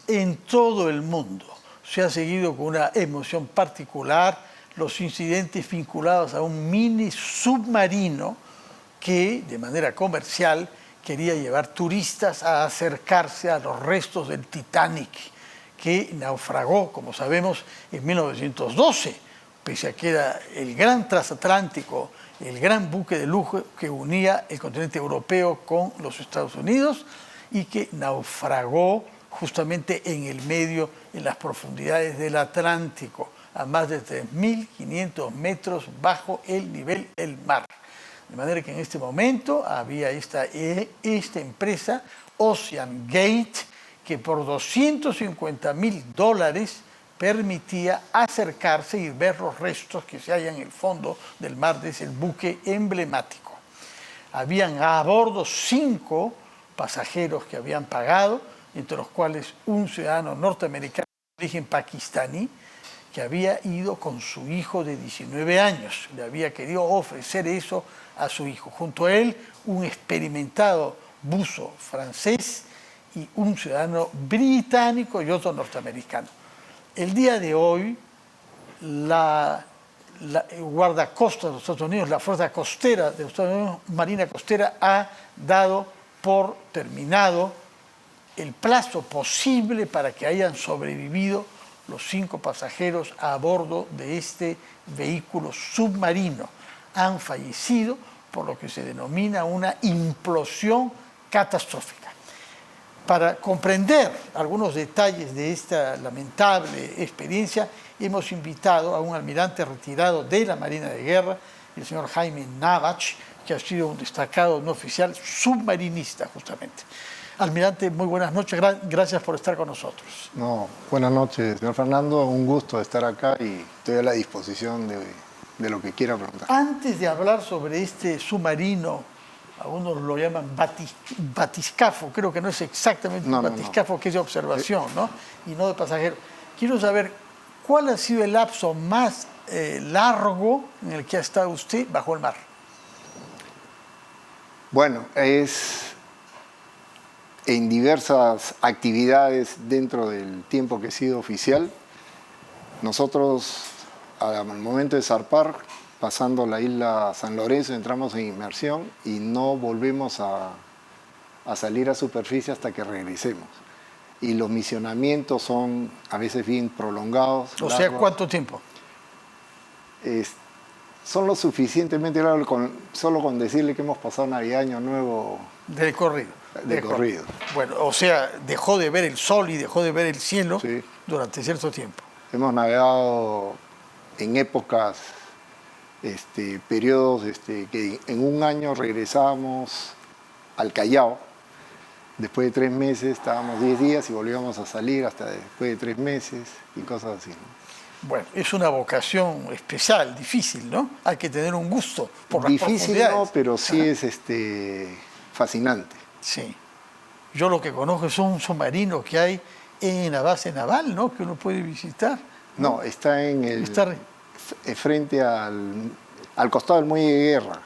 en todo el mundo se ha seguido con una emoción particular los incidentes vinculados a un mini submarino que, de manera comercial, quería llevar turistas a acercarse a los restos del Titanic, que naufragó, como sabemos, en 1912, pese a que era el gran transatlántico, el gran buque de lujo que unía el continente europeo con los Estados Unidos y que naufragó justamente en el medio, en las profundidades del Atlántico, a más de 3.500 metros bajo el nivel del mar. De manera que en este momento había esta empresa, Ocean Gate, que por $250.000 permitía acercarse y ver los restos que se hallan en el fondo del mar de ese buque emblemático. Habían a bordo 5 pasajeros que habían pagado, entre los cuales un ciudadano norteamericano de origen pakistaní, que había ido con su hijo de 19 años. Le había querido ofrecer eso a su hijo. Junto a él, un experimentado buzo francés y un ciudadano británico y otro norteamericano. El día de hoy, la guardacosta de los Estados Unidos, la Fuerza Costera de los Estados Unidos, Marina Costera, ha dado por terminado el plazo posible para que hayan sobrevivido los 5 pasajeros a bordo de este vehículo submarino. Han fallecido por lo que se denomina una implosión catastrófica. Para comprender algunos detalles de esta lamentable experiencia, hemos invitado a un almirante retirado de la Marina de Guerra, el señor Jaime Navach, que ha sido un destacado no oficial submarinista, justamente. Almirante, muy buenas noches, gracias por estar con nosotros. No, buenas noches, señor Fernando, un gusto estar acá y estoy a la disposición de lo que quiera preguntar. Antes de hablar sobre este submarino, algunos lo llaman batiscafo, creo que no es exactamente un batiscafo, que es de observación, ¿no? Y no de pasajero. Quiero saber, ¿cuál ha sido el lapso más largo en el que ha estado usted bajo el mar? Bueno, es en diversas actividades dentro del tiempo que he sido oficial. Nosotros, al momento de zarpar, pasando la isla San Lorenzo, entramos en inmersión y no volvemos a salir a superficie hasta que regresemos. Y los misionamientos son a veces bien prolongados. O sea, ¿cuánto tiempo? Son lo suficientemente largos, solo con decirle que hemos pasado Navidad, Año Nuevo. De corrido. De corrido. Bueno, o sea, dejó de ver el sol y dejó de ver el cielo, sí, durante cierto tiempo. Hemos navegado en épocas, periodos que en un año regresábamos al Callao. Después de 3 meses estábamos 10 días y volvíamos a salir hasta después de 3 meses y cosas así, ¿no? Bueno, es una vocación especial, difícil, ¿no? Hay que tener un gusto por las profundidades. Difícil no, pero sí es fascinante. Sí. Yo lo que conozco es un submarino que hay en la base naval, ¿no? Que uno puede visitar. No, está frente al costado del muelle de guerra,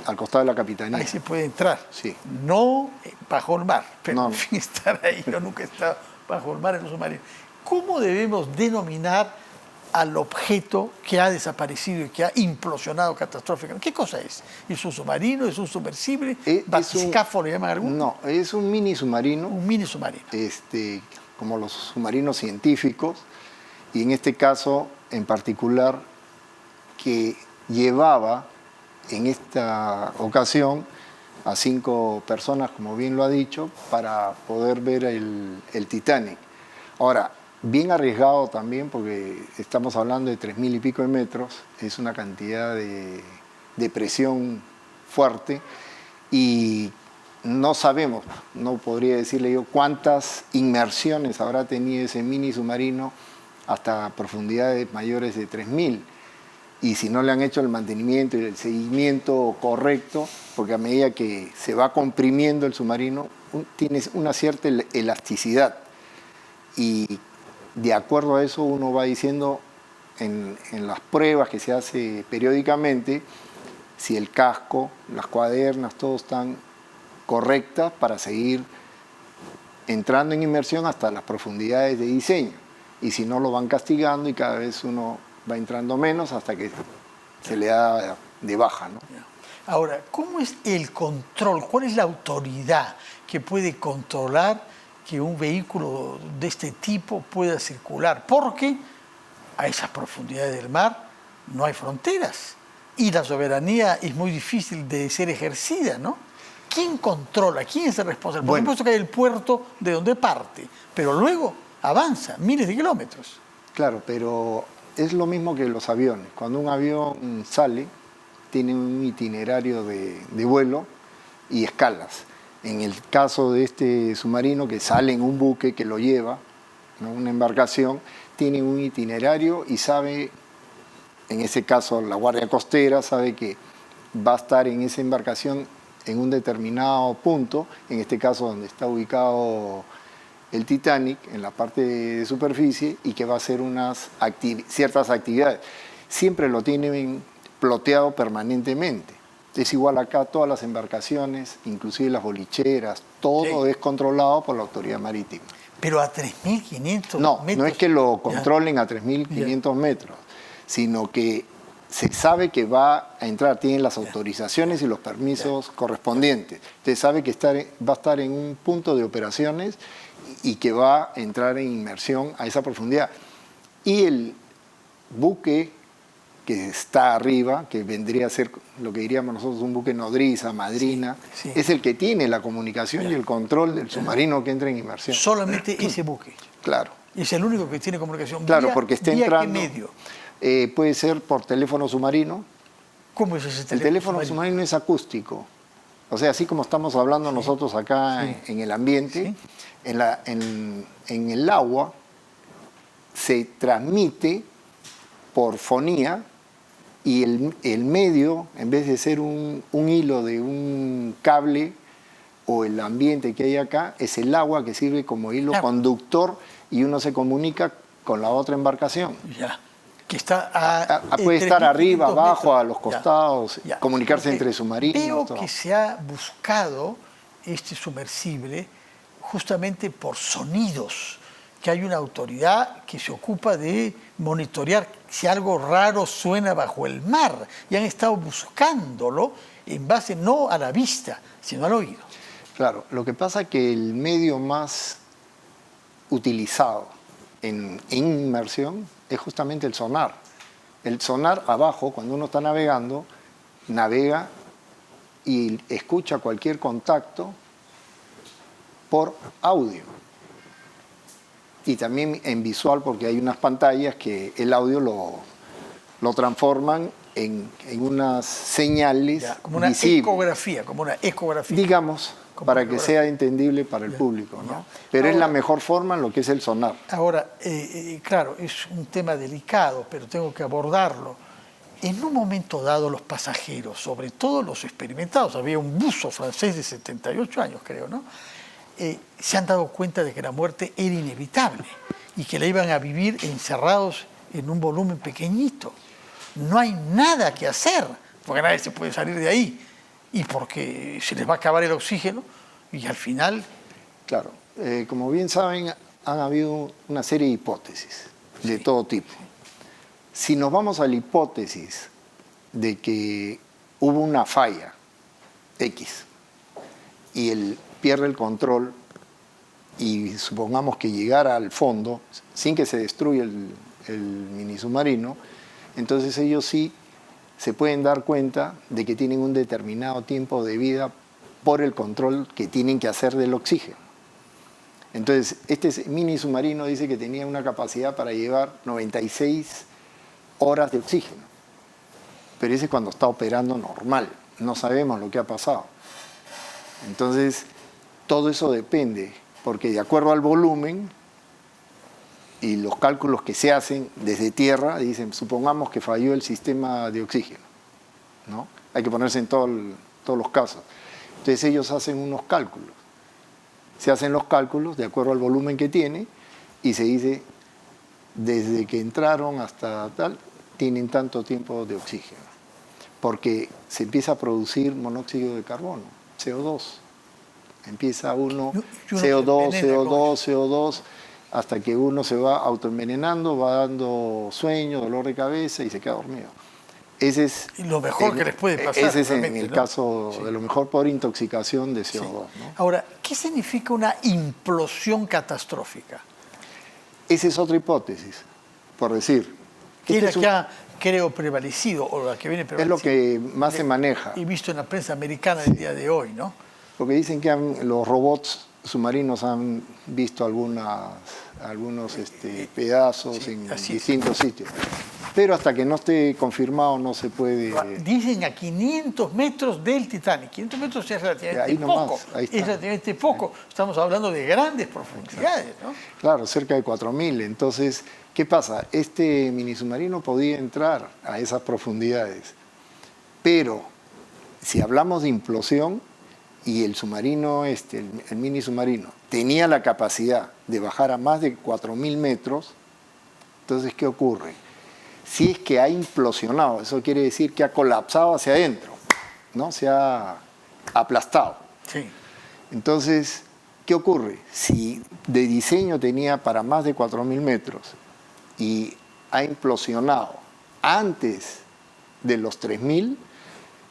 al costado de la capitanía. Ahí se puede entrar. Sí. No bajo el mar, pero no, en fin, estar ahí. Yo nunca he estado bajo el mar en un submarino. ¿Cómo debemos denominar al objeto que ha desaparecido y que ha implosionado catastróficamente? ¿Qué cosa es? ¿Es un submarino? ¿Es un sumersible? ¿Batiscafo le llaman alguno? No, es un mini submarino. Un mini submarino. Como los submarinos científicos, y en este caso en particular, que llevaba en esta ocasión a 5 personas, como bien lo ha dicho, para poder ver el Titanic. Ahora, bien arriesgado también, porque estamos hablando de 3.000 y pico de metros, es una cantidad de presión fuerte y no sabemos, no podría decirle yo cuántas inmersiones habrá tenido ese mini submarino hasta profundidades mayores de 3.000. Y si no le han hecho el mantenimiento y el seguimiento correcto, porque a medida que se va comprimiendo el submarino, tiene una cierta elasticidad. Y de acuerdo a eso uno va diciendo en las pruebas que se hace periódicamente si el casco, las cuadernas, todo están correctas para seguir entrando en inmersión hasta las profundidades de diseño. Y si no, lo van castigando y cada vez uno va entrando menos hasta que se le da de baja, ¿no? Ahora, ¿cómo es el control? ¿Cuál es la autoridad que puede controlar que un vehículo de este tipo pueda circular? Porque a esas profundidades del mar no hay fronteras y la soberanía es muy difícil de ser ejercida, ¿no? ¿Quién controla? ¿Quién es el responsable? Por supuesto que hay el puerto de donde parte, pero luego avanza miles de kilómetros. Claro, pero es lo mismo que los aviones. Cuando un avión sale, tiene un itinerario de vuelo y escalas. En el caso de este submarino que sale en un buque que lo lleva, ¿no?, una embarcación, tiene un itinerario y sabe, en ese caso la Guardia Costera sabe que va a estar en esa embarcación en un determinado punto, en este caso donde está ubicado el Titanic, en la parte de superficie, y que va a hacer ciertas actividades. Siempre lo tienen ploteado permanentemente. Es igual acá, todas las embarcaciones, inclusive las bolicheras, todo es controlado por la autoridad marítima. Pero a 3.500 metros. No es que lo controlen a 3.500 metros, sino que se sabe que va a entrar, tienen las autorizaciones y los permisos correspondientes. Usted sabe que va a estar en un punto de operaciones y que va a entrar en inmersión a esa profundidad. Y el buque que está arriba, que vendría a ser lo que diríamos nosotros un buque nodriza, madrina, es el que tiene la comunicación y el control del submarino que entra en inmersión. Solamente ese buque. Claro. Es el único que tiene comunicación. Claro, porque está entrando. ¿Qué medio? Puede ser por teléfono submarino. ¿Cómo es ese teléfono? El teléfono submarino es acústico. O sea, así como estamos hablando nosotros acá en el ambiente, en el agua se transmite por fonía y el medio, en vez de ser un hilo de un cable o el ambiente que hay acá, es el agua que sirve como hilo conductor y uno se comunica con la otra embarcación. Ya. Que está puede estar arriba, abajo, metros. a los costados, comunicarse entre submarinos. Veo que se ha buscado este sumersible justamente por sonidos, que hay una autoridad que se ocupa de monitorear si algo raro suena bajo el mar, y han estado buscándolo en base no a la vista, sino al oído. Claro, lo que pasa es que el medio más utilizado en inmersión es justamente el sonar. El sonar abajo, cuando uno está navegando, navega y escucha cualquier contacto por audio. Y también en visual, porque hay unas pantallas que el audio lo transforman en unas señales como una visibles. Como una ecografía. Digamos, para que sea entendible para el público, ¿no? Pero ahora, es la mejor forma en lo que es el sonar. Ahora, claro, es un tema delicado, pero tengo que abordarlo. En un momento dado, los pasajeros, sobre todo los experimentados, había un buzo francés de 78 años, creo, ¿no? Se han dado cuenta de que la muerte era inevitable y que la iban a vivir encerrados en un volumen pequeñito. No hay nada que hacer, porque nadie se puede salir de ahí y porque se les va a acabar el oxígeno y al final... Claro, como bien saben, han habido una serie de hipótesis de todo tipo. Si nos vamos a la hipótesis de que hubo una falla X y él pierde el control y supongamos que llegara al fondo sin que se destruya el mini submarino, entonces ellos sí se pueden dar cuenta de que tienen un determinado tiempo de vida por el control que tienen que hacer del oxígeno. Entonces, este mini submarino dice que tenía una capacidad para llevar 96 horas de oxígeno. Pero ese es cuando está operando normal. No sabemos lo que ha pasado. Entonces, todo eso depende, porque de acuerdo al volumen y los cálculos que se hacen desde tierra, dicen, supongamos que falló el sistema de oxígeno, ¿no? Hay que ponerse en todos los casos. Entonces ellos hacen unos cálculos. Se hacen los cálculos de acuerdo al volumen que tiene y se dice, desde que entraron hasta tal, tienen tanto tiempo de oxígeno. Porque se empieza a producir monóxido de carbono, CO2. Empieza uno, Y uno CO2, se envenena con CO2, CO2, hasta que uno se va autoenvenenando, va dando sueño, dolor de cabeza y se queda dormido. Ese es Y lo mejor que les puede pasar. ese es en realmente, el ¿no? caso Sí. de lo mejor por intoxicación de Sí. CO2. ¿no? Ahora, ¿qué significa una implosión catastrófica? Esa es otra hipótesis, por decir. Que es Este la es un- que ha, creo, prevalecido, o la que viene es lo prevaleciendo. que más se maneja, He visto en la prensa americana el día de hoy, ¿no? porque dicen que los robots submarinos han visto algunos pedazos sí, en así es. distintos sitios. Pero hasta que no esté confirmado no se puede... Dicen a 500 metros del Titanic. 500 metros es relativamente Ahí nomás, poco. ahí está. Es relativamente poco. Estamos hablando de grandes profundidades, ¿no? Claro, cerca de 4.000. Entonces, ¿qué pasa? Este mini submarino podía entrar a esas profundidades. Pero si hablamos de implosión y el submarino, el mini submarino, tenía la capacidad de bajar a más de 4.000 metros, entonces, ¿qué ocurre? Si es que ha implosionado, eso quiere decir que ha colapsado hacia adentro, ¿no? Se ha aplastado. Sí. Entonces, ¿qué ocurre? Si de diseño tenía para más de 4.000 metros y ha implosionado antes de los 3.000,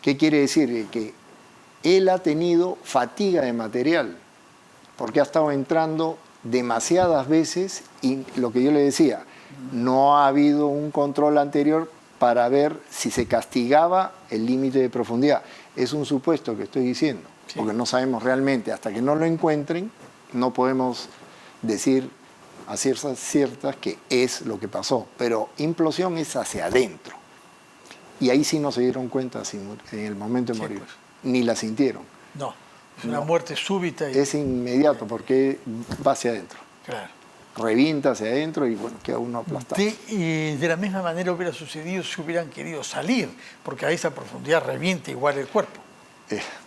¿qué quiere decir? Que él ha tenido fatiga de material, porque ha estado entrando demasiadas veces y lo que yo le decía, no ha habido un control anterior para ver si se castigaba el límite de profundidad. Es un supuesto que estoy diciendo, Sí. porque no sabemos realmente. Hasta que no lo encuentren, no podemos decir a ciertas que es lo que pasó. Pero implosión es hacia adentro. Y ahí sí no se dieron cuenta en el momento de Sí, morir. pues. Ni la sintieron. No. Es una No. muerte súbita. Y, Es inmediato porque va hacia adentro. claro. Revienta hacia adentro y bueno, queda uno aplastado. De la misma manera hubiera sucedido si hubieran querido salir, porque a esa profundidad revienta igual el cuerpo.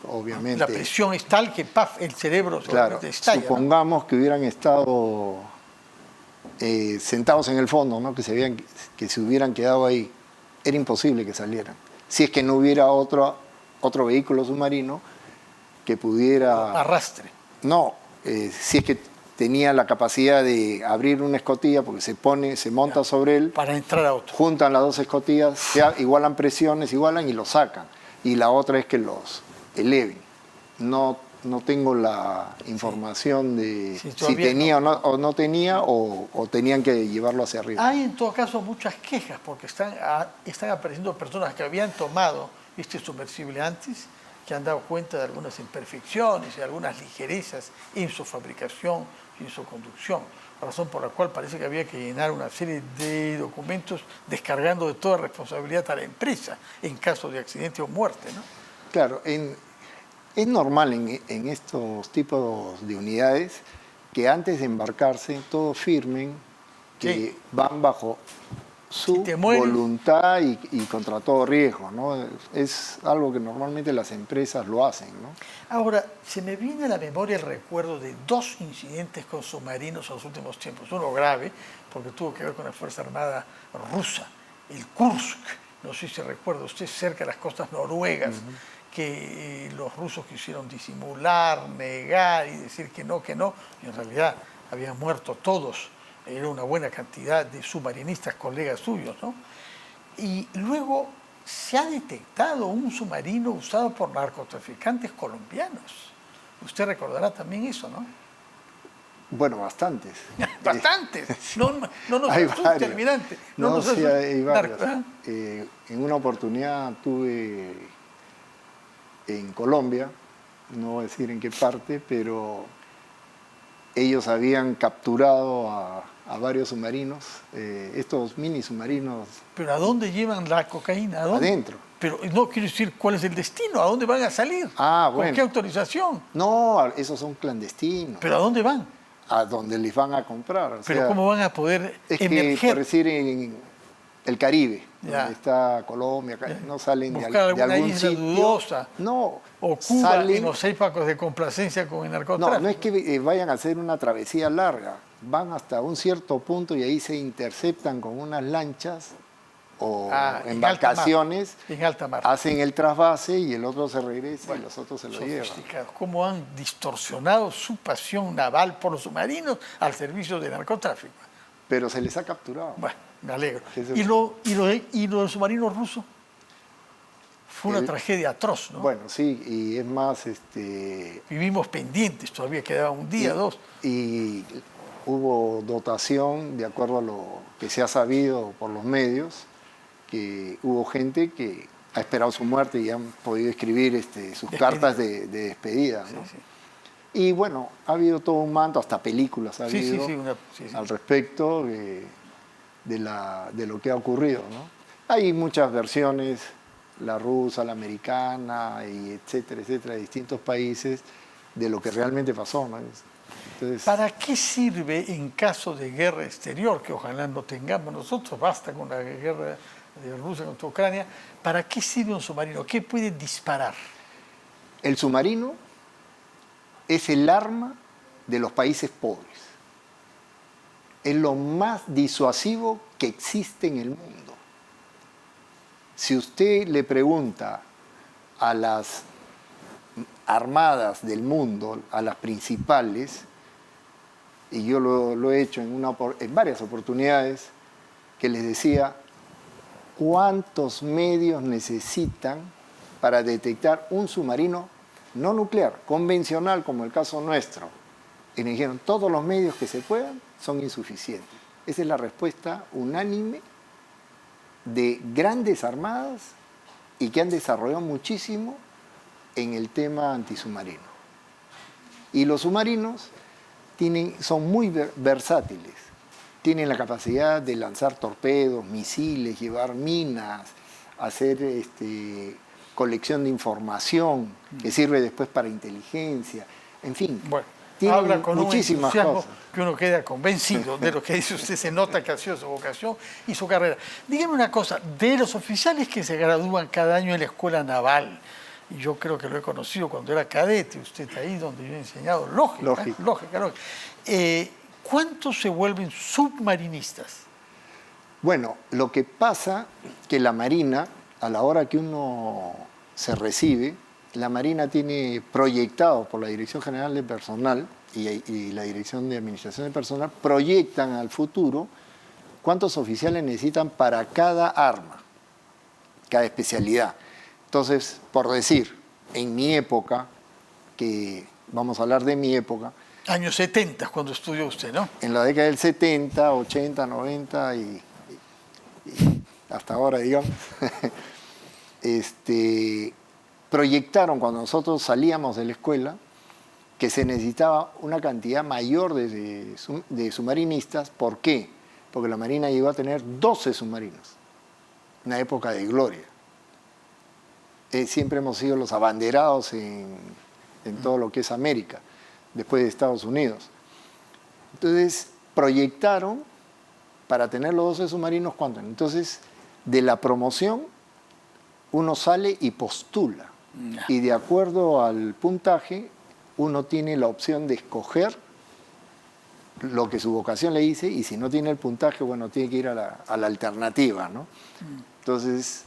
Obviamente. La presión es tal que ¡paf! El cerebro Claro, seguramente estalla. ¿no? supongamos que hubieran estado sentados en el fondo, ¿no? que se hubieran quedado ahí. Era imposible que salieran. Si es que no hubiera otro vehículo submarino que pudiera... Arrastre. No, si es que tenía la capacidad de abrir una escotilla, porque se monta sobre él, Para entrar a otro. juntan las dos escotillas, igualan presiones, y lo sacan. Y la otra es que los eleven. No tengo la información de Sí, si todavía tenía o no tenía, o tenían que llevarlo hacia arriba. Hay en todo caso muchas quejas, porque están apareciendo personas que habían tomado este sumersible antes, que han dado cuenta de algunas imperfecciones y algunas ligerezas en su fabricación y en su conducción, razón por la cual parece que había que llenar una serie de documentos descargando de toda responsabilidad a la empresa en caso de accidente o muerte, ¿no? Claro, es normal en estos tipos de unidades que antes de embarcarse todos firmen que Sí. van bajo su Si te mueres. voluntad y contra todo riesgo, ¿no? Es algo que normalmente las empresas lo hacen, ¿no? Ahora, se me viene a la memoria el recuerdo de dos incidentes con submarinos en los últimos tiempos. Uno grave, porque tuvo que ver con la Fuerza Armada rusa, el Kursk. No sé si recuerda usted, cerca de las costas noruegas, que los rusos quisieron disimular, negar y decir que no, y en realidad habían muerto todos. Era una buena cantidad de submarinistas, colegas suyos, ¿no? Y luego se ha detectado un submarino usado por narcotraficantes colombianos. Usted recordará también eso, ¿no? Bueno, bastantes. Bastantes. No nos Hay asuste, varios. almirante. No, nos sí, asuste. hay varios. ¿Ah? En una oportunidad tuve en Colombia, no voy a decir en qué parte, pero ellos habían capturado a varios submarinos, estos mini submarinos ¿Pero a dónde llevan la cocaína? ¿A dónde? adentro. Pero no quiero decir cuál es el destino, ¿a dónde van a salir? Ah, ¿Con bueno. qué autorización? No, esos son clandestinos, ¿Pero a dónde van? a donde les van a comprar. O ¿Pero sea, cómo van a poder es que, emerger? por decir, en el Caribe, Ya. donde está Colombia, no salen Buscar de alguna algún isla sitio. dudosa. No, O Cuba salen, en los épacos de complacencia con el no, narcotráfico. no es que vayan a hacer una travesía larga, van hasta un cierto punto y ahí se interceptan con unas lanchas o en alta mar. embarcaciones, En alta mar. hacen el trasvase y el otro se regresa y los otros se lo llevan. Sofisticados. ¿Cómo han distorsionado su pasión naval por los submarinos al servicio del narcotráfico? Pero se les ha capturado. Bueno, me alegro. Eso- ¿Y lo del submarino ruso? Fue una tragedia atroz, ¿no? Bueno, sí, y es más, Vivimos pendientes, todavía quedaba un día, dos. y hubo dotación, de acuerdo a lo que se ha sabido por los medios, que hubo gente que ha esperado su muerte y han podido escribir sus cartas de despedida, ¿no? Sí, sí. Y bueno, ha habido todo un manto, hasta películas ha Sí, habido sí. al respecto de lo que ha ocurrido, ¿no? Hay muchas versiones, la rusa, la americana, y etcétera, de distintos países, de lo que realmente pasó, ¿no? Entonces, ¿Para qué sirve en caso de guerra exterior, que ojalá no tengamos nosotros, basta con la guerra de Rusia contra Ucrania, ¿para qué sirve un submarino? ¿Qué puede disparar? el submarino es el arma de los países pobres. Es lo más disuasivo que existe en el mundo. Si usted le pregunta a las armadas del mundo, a las principales, y yo lo he hecho en varias oportunidades, que les decía cuántos medios necesitan para detectar un submarino no nuclear, convencional, como el caso nuestro. Y me dijeron, todos los medios que se puedan son insuficientes. Esa es la respuesta unánime de grandes armadas y que han desarrollado muchísimo en el tema antisubmarino. Y los submarinos son muy versátiles. Tienen la capacidad de lanzar torpedos, misiles, llevar minas, hacer colección de información que sirve después para inteligencia. En fin, Bueno, tienen habla con muchísimas un entusiasmo cosas. que uno queda convencido de lo que dice usted, se nota que ha sido su vocación y su carrera. Dígame una cosa, de los oficiales que se gradúan cada año en la escuela naval, y yo creo que lo he conocido cuando era cadete, usted está ahí donde yo he enseñado lógica. ¿Cuántos se vuelven submarinistas? Bueno, lo que pasa que la Marina, a la hora que uno se la Marina tiene proyectado por la Dirección General de Personal y la Dirección de Administración de Personal, proyectan al futuro cuántos oficiales necesitan para cada arma, cada especialidad. Entonces, por decir, en mi época, que vamos a hablar de mi época, Años 70, cuando estudió usted, ¿no? en la década del 70, 80, 90 y hasta ahora, digamos, proyectaron cuando nosotros salíamos de la escuela que se necesitaba una cantidad mayor de submarinistas. ¿Por qué? Porque la Marina llegó a tener 12 submarinos, una época de gloria. Siempre hemos sido los abanderados en todo lo que es América, después de Estados Unidos. Entonces, proyectaron para tener los 12 submarinos, ¿cuánto? Entonces, de la promoción, uno sale y postula. Y de acuerdo al puntaje, uno tiene la opción de escoger lo que su vocación le dice, y si no tiene el puntaje, bueno, tiene que ir a la alternativa, ¿no? Entonces,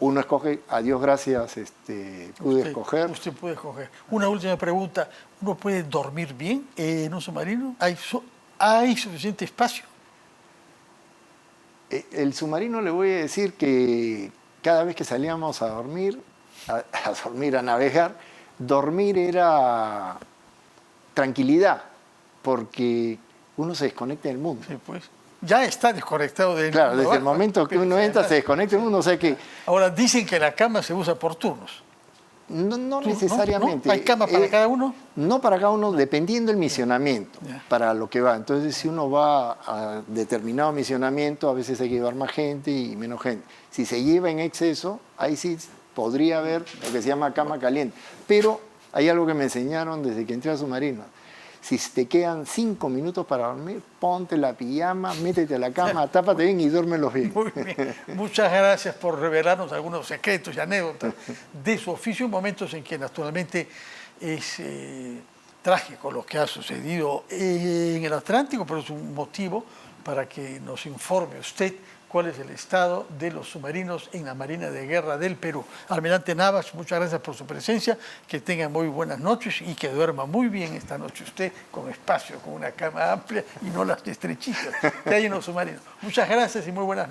uno escoge, a Dios gracias, pude escoger. Usted puede escoger. Una última pregunta, ¿uno puede dormir bien en un submarino? ¿Hay suficiente espacio? El submarino, le voy a decir que cada vez que salíamos a dormir, a navegar, dormir era tranquilidad, porque uno se desconecta del mundo. Sí, pues. Ya está desconectado del Claro, mundo. desde el momento que uno entra, se desconecta del mundo, o sea que... Ahora, dicen que la cama se usa por turnos. No necesariamente. ¿No? ¿Hay cama para cada uno? No para cada uno, dependiendo del misionamiento, Ya. para lo que va. Entonces, si uno va a determinado misionamiento, a veces hay que llevar más gente y menos gente. Si se lleva en exceso, ahí sí podría haber lo que se llama cama caliente. Pero hay algo que me enseñaron desde que entré a submarino. Si te quedan 5 minutos para dormir, ponte la pijama, métete a la cama, tápate bien y duérmelos bien. Muy bien. Muchas gracias por revelarnos algunos secretos y anécdotas de su oficio en momentos en que naturalmente es trágico lo que ha sucedido en el Atlántico, pero es un motivo para que nos informe usted cuál es el estado de los submarinos en la Marina de Guerra del Perú. Almirante Navas, muchas gracias por su presencia, que tenga muy buenas noches y que duerma muy bien esta noche usted, con espacio, con una cama amplia y no las estrechitas que hay en los submarinos. Muchas gracias y muy buenas noches.